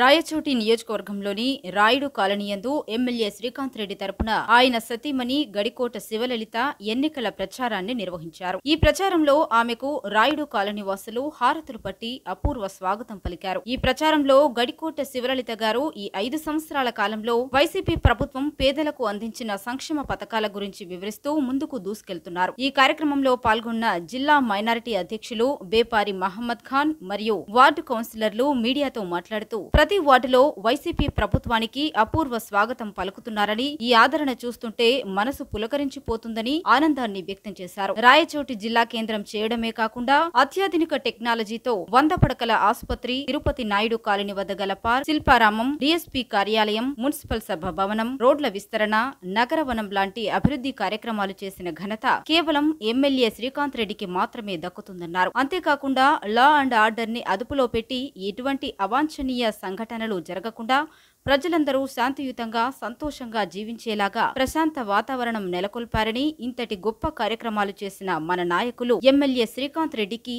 రాయచోటి నియోజకవర్గంలోని రాయుడు కాలనీయందు ఎమ్మెల్యే శ్రీకాంత్ రెడ్డి తరపున ఆయన సతీమణి గడికోట శివలలిత ఎన్నికల ప్రచారాన్ని నిర్వహించారు. ఈ ప్రచారంలో ఆమెకు రాయుడు కాలనీ వాసులు హారతులు పట్టి అపూర్వ స్వాగతం పలికారు. ఈ ప్రచారంలో గడికోట శివలలిత గారు ఈ 5 సంవత్సరాల కాలంలో వైసీపీ ప్రభుత్వం పేదలకు అందించిన సంక్షేమ పథకాల గురించి వివరిస్తూ ముందుకు దూసుకెళ్తున్నారు. ఈ కార్యక్రమంలో పాల్గొన్న జిల్లా మైనారిటీ అధ్యక్షులు బేపారి మహమ్మద్ ఖాన్ మరియు వార్డు కౌన్సిలర్లు మీడియాతో మాట్లాడుతూ ప్రతి వార్డులో వైసీపీ ప్రభుత్వానికి అపూర్వ స్వాగతం పలుకుతున్నారని, ఈ ఆదరణ చూస్తుంటే మనసు పులకరించిపోతుందని ఆనందాన్ని వ్యక్తం చేశారు. రాయచోటి జిల్లా కేంద్రం చేయడమే కాకుండా అత్యాధునిక టెక్నాలజీతో 100 పడకల ఆసుపత్రి, తిరుపతి నాయుడు కాలనీ వద్ద గల పార్క్, శిల్పారామం, డీఎస్పీ కార్యాలయం, మున్సిపల్ సభ భవనం, రోడ్ల విస్తరణ, నగరవనం లాంటి అభివృద్ధి కార్యక్రమాలు చేసిన ఘనత కేవలం ఎమ్మెల్యే శ్రీకాంత్ రెడ్డికి మాత్రమే దక్కుతుందన్నారు. అంతేకాకుండా లా అండ్ ఆర్డర్ ని అదుపులో పెట్టి ఎటువంటి అవాంఛనీయ సంఘటనలు జరగకుండా ప్రజలందరూ శాంతియుతంగా సంతోషంగా జీవించేలాగా ప్రశాంత వాతావరణం నెలకొల్పారని, ఇంతటి గొప్ప కార్యక్రమాలు చేసిన మన నాయకులు ఎమ్మెల్యే శ్రీకాంత్ రెడ్డికి,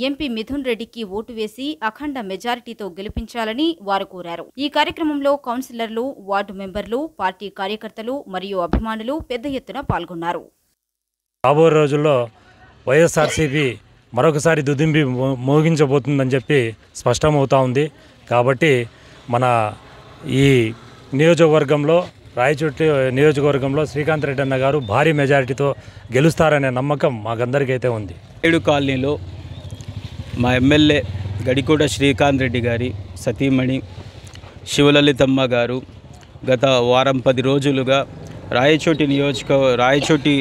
ఎంపీ మిథున్ రెడ్డికి ఓటు వేసి అఖండ మెజారిటీతో గెలిపించాలని వారు కోరారు. ఈ కార్యక్రమంలో కౌన్సిలర్లు, వార్డు మెంబర్లు, పార్టీ కార్యకర్తలు మరియు అభిమానులు పెద్ద ఎత్తున పాల్గొన్నారు. రాబోయే రోజుల్లో వైఎస్ఆర్సీపీ మరొకసారి దుదింబి మోగించబోతుందని చెప్పి స్పష్టమవుతా ఉంది. కాబట్టి మన ఈ నియోజకవర్గంలో, రాయచోటి నియోజకవర్గంలో శ్రీకాంత్ రెడ్డి అన్న గారు భారీ మెజారిటీతో గెలుస్తారనే నమ్మకం మాకందరికైతే ఉంది. ఏడు కాలనీలో మా ఎమ్మెల్యే గడికోట శ్రీకాంత్ రెడ్డి గారి సతీమణి శివలలితమ్మ గారు గత వారం 10 రోజులుగా రాయచోటి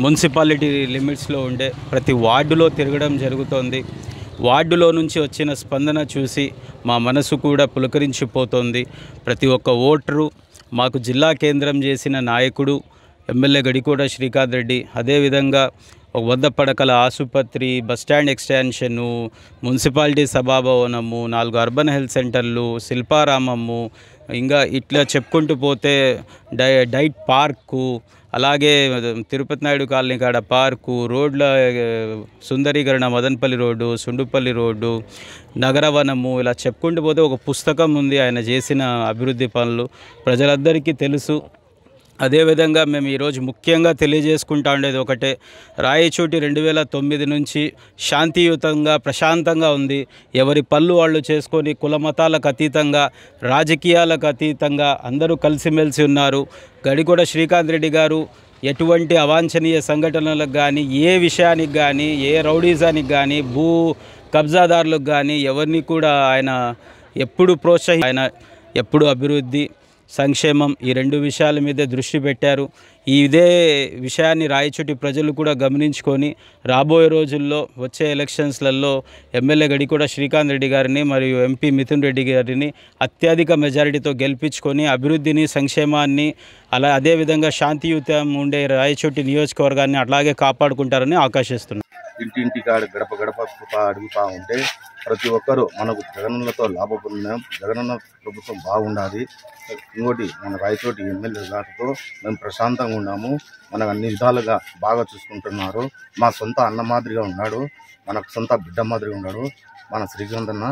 మున్సిపాలిటీ లిమిట్స్లో ఉండే ప్రతి వార్డులో తిరగడం జరుగుతోంది. వార్డులో నుంచి వచ్చిన స్పందన చూసి మా మనసు కూడా పులకరించిపోతోంది. ప్రతి ఒక్క ఓటరు మాకు జిల్లా కేంద్రం చేసిన నాయకుడు ఎమ్మెల్యే గడికోట శ్రీకాంత్ రెడ్డి, అదేవిధంగా 100 పడకల ఆసుపత్రి, బస్టాండ్ ఎక్స్టెన్షను, మున్సిపాలిటీ సభాభవనము, 4 అర్బన్ హెల్త్ సెంటర్లు, శిల్పారామము, ఇంకా ఇట్లా చెప్పుకుంటూ పోతే డైట్ పార్కు, అలాగే తిరుపతి నాయుడు కాలనీ కాడ పార్కు, రోడ్ల సుందరీకరణ, మదనపల్లి రోడ్డు, సుండుపల్లి రోడ్డు, నగరవనము, ఇలా చెప్పుకుంటూ పోతే ఒక పుస్తకం ఉంది ఆయన చేసిన అభివృద్ధి పనులు ప్రజలందరికీ తెలుసు. అదేవిధంగా మేము ఈరోజు ముఖ్యంగా తెలియజేసుకుంటా ఉండేది ఒకటే, రాయచోటి 2009 నుంచి శాంతియుతంగా ప్రశాంతంగా ఉంది. ఎవరి పనులు వాళ్ళు చేసుకొని కులమతాలకు అతీతంగా, రాజకీయాలకు అతీతంగా అందరూ కలిసిమెలిసి ఉన్నారు. గడికోట శ్రీకాంత్ రెడ్డి గారు ఎటువంటి అవాంఛనీయ సంఘటనలకు కానీ, ఏ విషయానికి కానీ, ఏ రౌడీజానికి కానీ, భూ కబ్జాదారులకు కానీ ఎవరిని కూడా ఆయన ఎప్పుడు ఆయన ఎప్పుడు అభివృద్ధి, సంక్షేమం ఈ 2 విషయాల మీద దృష్టి పెట్టారు. ఇదే విషయాన్ని రాయచోటి ప్రజలు కూడా గమనించుకొని రాబోయే రోజుల్లో వచ్చే ఎలక్షన్స్లలో ఎమ్మెల్యే గడికోట శ్రీకాంత్ రెడ్డి గారిని మరియు ఎంపీ మిథున్ రెడ్డి గారిని అత్యధిక మెజారిటీతో గెలిపించుకొని అభివృద్ధిని, సంక్షేమాన్ని, అదేవిధంగా శాంతియుతం ఉండే రాయచోటి నియోజకవర్గాన్ని అట్లాగే కాపాడుకుంటారని ఆకాశిస్తున్నాను. ఇంటింటికాడ గడప గడప అడుగుతూ ఉంటే ప్రతి ఒక్కరూ మనకు జగనన్నతో లాభం పొందాం. జగనన్న ప్రభుత్వం బాగుండాలి. ఇంకోటి మన రాయచోటి ఎమ్మెల్యే గారితో మేము ప్రశాంతంగా ఉన్నాము. మనకు అన్ని విధాలుగా బాగా చూసుకుంటున్నారు. మా సొంత అన్న మాదిరిగా ఉన్నాడు, మనకు సొంత బిడ్డ మాదిరిగా ఉన్నాడు మన శ్రీకాంత్ అన్న.